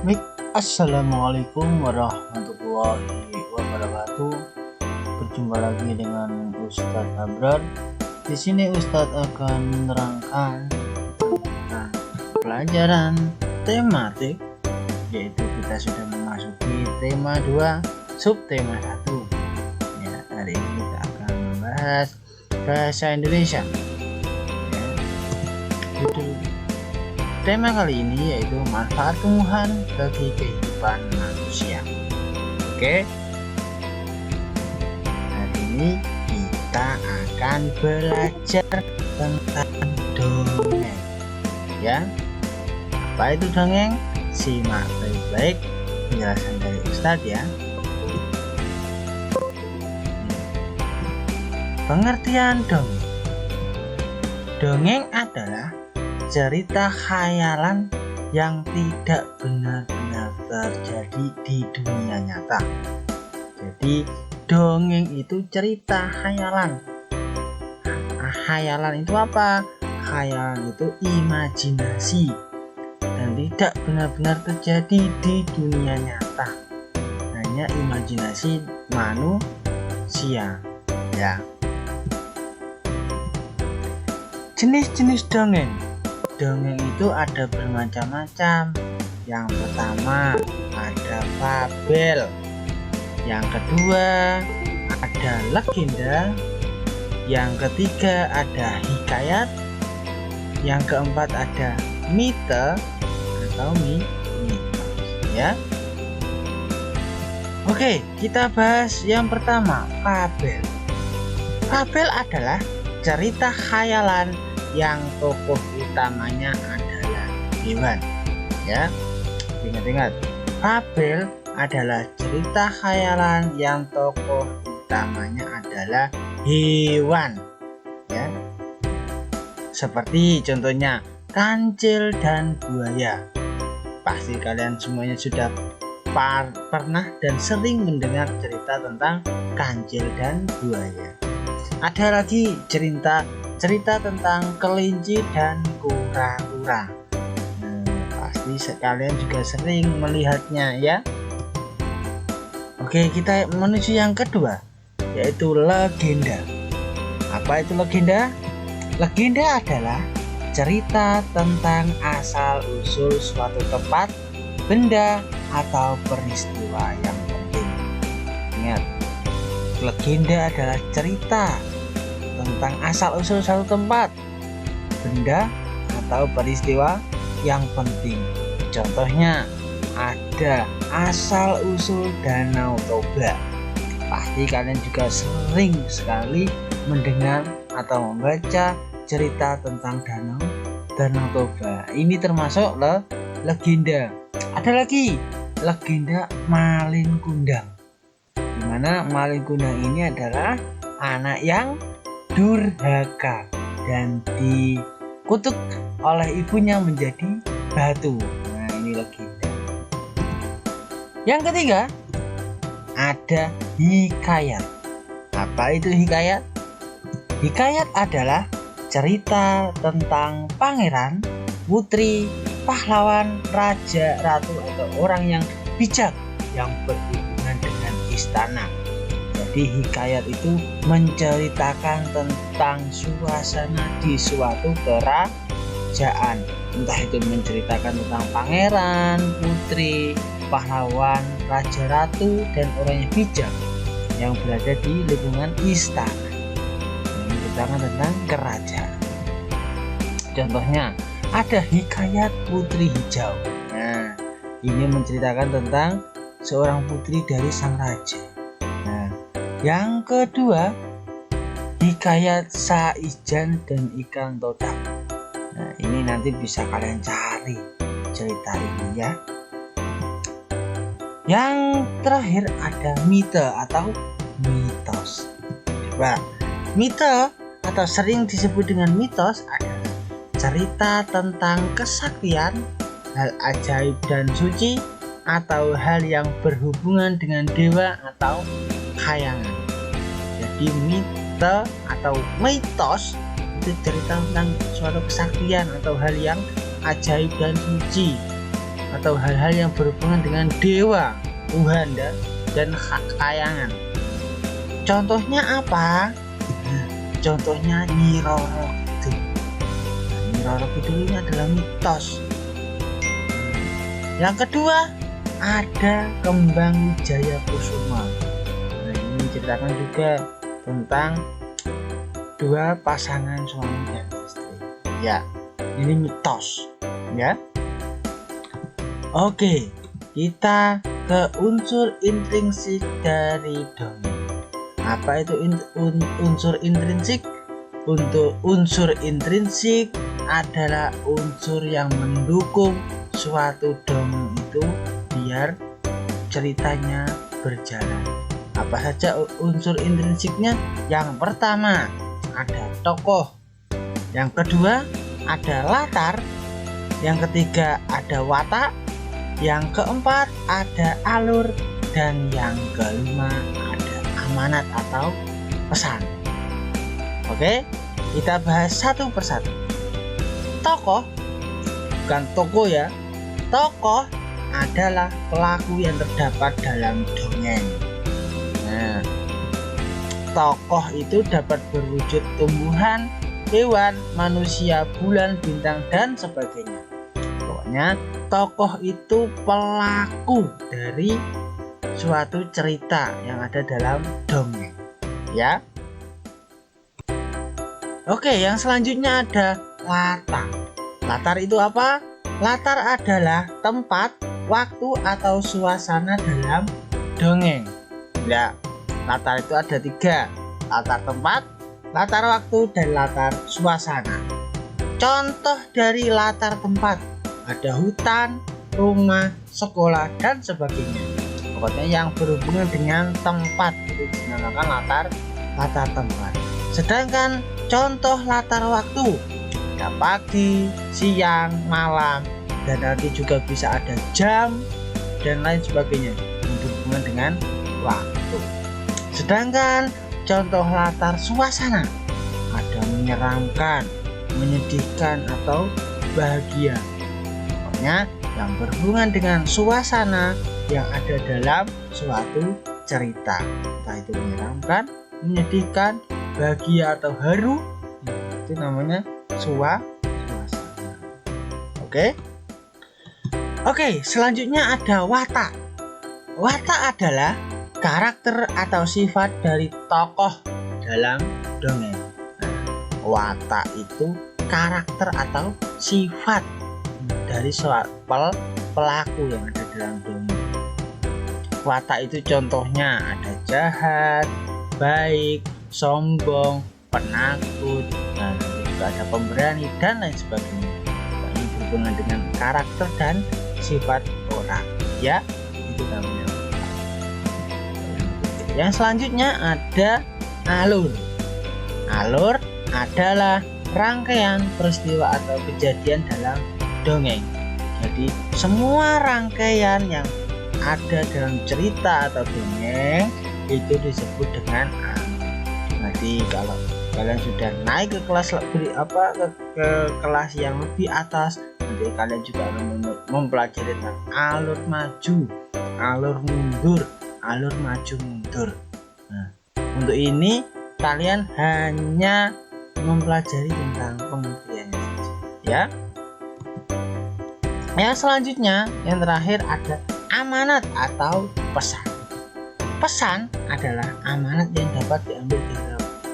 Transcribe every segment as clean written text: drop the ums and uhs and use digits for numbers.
Baik, assalamualaikum warahmatullahi wabarakatuh. Berjumpa lagi dengan Ustadz Abrar. Di sini Ustadz akan menerangkan tentang pelajaran tematik, yaitu kita sudah memasuki tema 2, subtema 1. Ya, hari ini kita akan membahas bahasa Indonesia. Ya, judul tema kali ini yaitu manfaat tumbuhan bagi kehidupan manusia. Oke. Hari ini kita akan belajar tentang dongeng. Ya. Apa itu dongeng? Simak baik-baik penjelasan dari Ustadz ya. Pengertian dongeng. Dongeng adalah cerita khayalan yang tidak benar-benar terjadi di dunia nyata. Jadi dongeng itu cerita khayalan. Khayalan itu apa? Khayalan itu imajinasi dan tidak benar-benar terjadi di dunia nyata. Hanya imajinasi manusia. Ya. Jenis-jenis dongeng. Dongeng itu ada bermacam-macam. Yang pertama ada fabel. Yang kedua ada legenda. Yang ketiga ada hikayat. Yang keempat ada mite atau mitos ya. Oke, kita bahas yang pertama, fabel. Fabel adalah cerita khayalan yang tokoh utamanya adalah hewan. Ya, ingat-ingat, fabel adalah cerita khayalan yang tokoh utamanya adalah hewan. Ya, seperti contohnya kancil dan buaya. Pasti kalian semuanya sudah pernah dan sering mendengar cerita tentang kancil dan buaya. Ada lagi cerita tentang kelinci dan kura-kura. Pasti kalian juga sering melihatnya ya. Oke, kita menuju yang kedua, yaitu legenda. Apa itu legenda? Legenda adalah cerita tentang asal-usul suatu tempat, benda, atau peristiwa yang penting. Ingat, legenda adalah cerita tentang asal-usul suatu tempat, benda, atau peristiwa yang penting. Contohnya ada asal-usul Danau Toba. Pasti kalian juga sering sekali mendengar atau membaca cerita tentang Danau Toba. Ini termasuk legenda. Ada lagi legenda Malin Kundang, di mana Malin Kundang ini adalah anak yang durhaka dan dikutuk oleh ibunya menjadi batu. Nah, ini legenda. Yang ketiga ada hikayat. Apa itu hikayat? Hikayat adalah cerita tentang pangeran, putri, pahlawan, raja, ratu, atau orang yang bijak yang berhubungan dengan istana. Jadi hikayat itu menceritakan tentang suasana di suatu kerajaan. Entah itu menceritakan tentang pangeran, putri, pahlawan, raja, ratu, dan orang yang bijak yang berada di lingkungan istana. Menceritakan tentang kerajaan. Contohnya ada hikayat Putri Hijau. Nah, ini menceritakan tentang seorang putri dari sang raja. Yang kedua, hikayat Saijan dan Ikan Todak. Nah, ini nanti bisa kalian cari cerita ini ya. Yang terakhir ada mite atau mitos. Coba, mite atau sering disebut dengan mitos adalah cerita tentang kesaktian, hal ajaib dan suci, atau hal yang berhubungan dengan dewa atau khayalan. Jadi mite atau mitos itu cerita tentang suatu kesaktian atau hal yang ajaib dan suci. atau hal-hal yang berhubungan dengan dewa, Tuhan dan kayangan. Contohnya apa? Contohnya Nyi Roro Kidul. Nyi Roro Kidul ini adalah mitos. Yang kedua ada Kembang Wijaya Kusuma. Nah, ini menceritakan juga tentang dua pasangan suami dan istri. Ya, ini mitos. Ya. Oke, kita ke unsur intrinsik dari dongeng. Apa itu unsur intrinsik? Untuk unsur intrinsik adalah unsur yang mendukung suatu dongeng itu biar ceritanya berjalan. Apa saja unsur intrinsiknya? Yang pertama ada tokoh, yang kedua ada latar, yang ketiga ada watak, yang keempat ada alur, dan yang kelima ada amanat atau pesan. Oke, kita bahas satu persatu. Tokoh, bukan toko ya. Tokoh adalah pelaku yang terdapat dalam dongeng. Nah, tokoh itu dapat berwujud tumbuhan, hewan, manusia, bulan, bintang, dan sebagainya. Pokoknya tokoh itu pelaku dari suatu cerita yang ada dalam dongeng. Ya. Oke, yang selanjutnya ada latar. Latar itu apa? Latar adalah tempat, waktu, atau suasana dalam dongeng. Ya, latar itu ada 3. Latar tempat, latar waktu, dan latar suasana. Contoh dari latar tempat ada hutan, rumah, sekolah, dan sebagainya. Pokoknya yang berhubungan dengan tempat itu dinamakan latar tempat. Sedangkan contoh latar waktu ada pagi, siang, malam, dan nanti juga bisa ada jam dan lain sebagainya yang berhubungan dengan waktu. Sedangkan contoh latar suasana ada menyeramkan, menyedihkan, atau bahagia. Pokoknya yang berhubungan dengan suasana yang ada dalam suatu cerita, entah itu menyeramkan, menyedihkan, bahagia, atau haru, itu namanya suasana. Oke, selanjutnya ada watak. Watak adalah karakter atau sifat dari tokoh dalam dongeng. Nah, watak itu karakter atau sifat dari pelaku yang ada dalam dongeng. Watak itu contohnya ada jahat, baik, sombong, penakut, dan juga ada pemberani, dan lain sebagainya. Ini berhubungan dengan karakter dan sifat orang. Ya, itu namanya. Yang selanjutnya ada alur. Alur adalah rangkaian peristiwa atau kejadian dalam dongeng. Jadi semua rangkaian yang ada dalam cerita atau dongeng itu disebut dengan alur. Nanti kalau kalian sudah naik ke kelas ke kelas yang lebih atas, nanti kalian juga akan mempelajari tentang alur maju, alur mundur, alur maju mundur. Nah, untuk ini kalian hanya mempelajari tentang pengertiannya saja, ya. Yang selanjutnya, yang terakhir ada amanat atau pesan. Pesan adalah amanat yang dapat diambil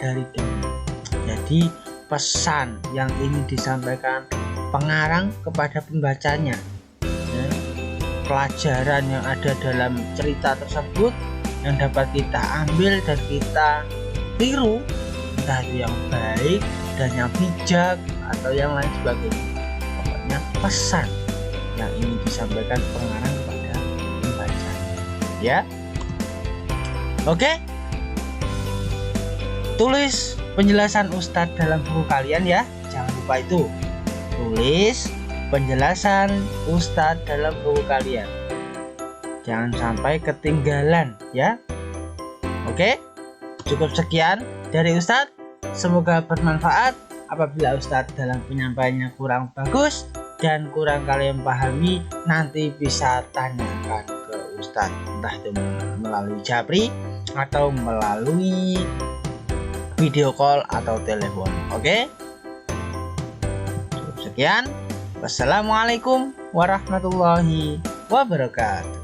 dari dongeng. Jadi pesan yang ingin disampaikan pengarang kepada pembacanya, ya, pelajaran yang ada dalam cerita tersebut yang dapat kita ambil dan kita tiru, entah itu yang baik dan yang bijak atau yang lain sebagainya. Pokoknya pesan yang ingin disampaikan pengarang kepada pembacanya, ya. Oke, tulis penjelasan Ustadz dalam buku kalian ya, jangan lupa itu. Tulis penjelasan Ustadz dalam buku kalian, jangan sampai ketinggalan ya. Oke, cukup sekian dari Ustadz, semoga bermanfaat. Apabila Ustadz dalam penyampaiannya kurang bagus, dan kurang kalian pahami, nanti bisa tanyakan ke Ustadz, entah itu melalui Japri atau melalui video call atau telepon. Oke? Cukup sekian. Wassalamualaikum warahmatullahi wabarakatuh.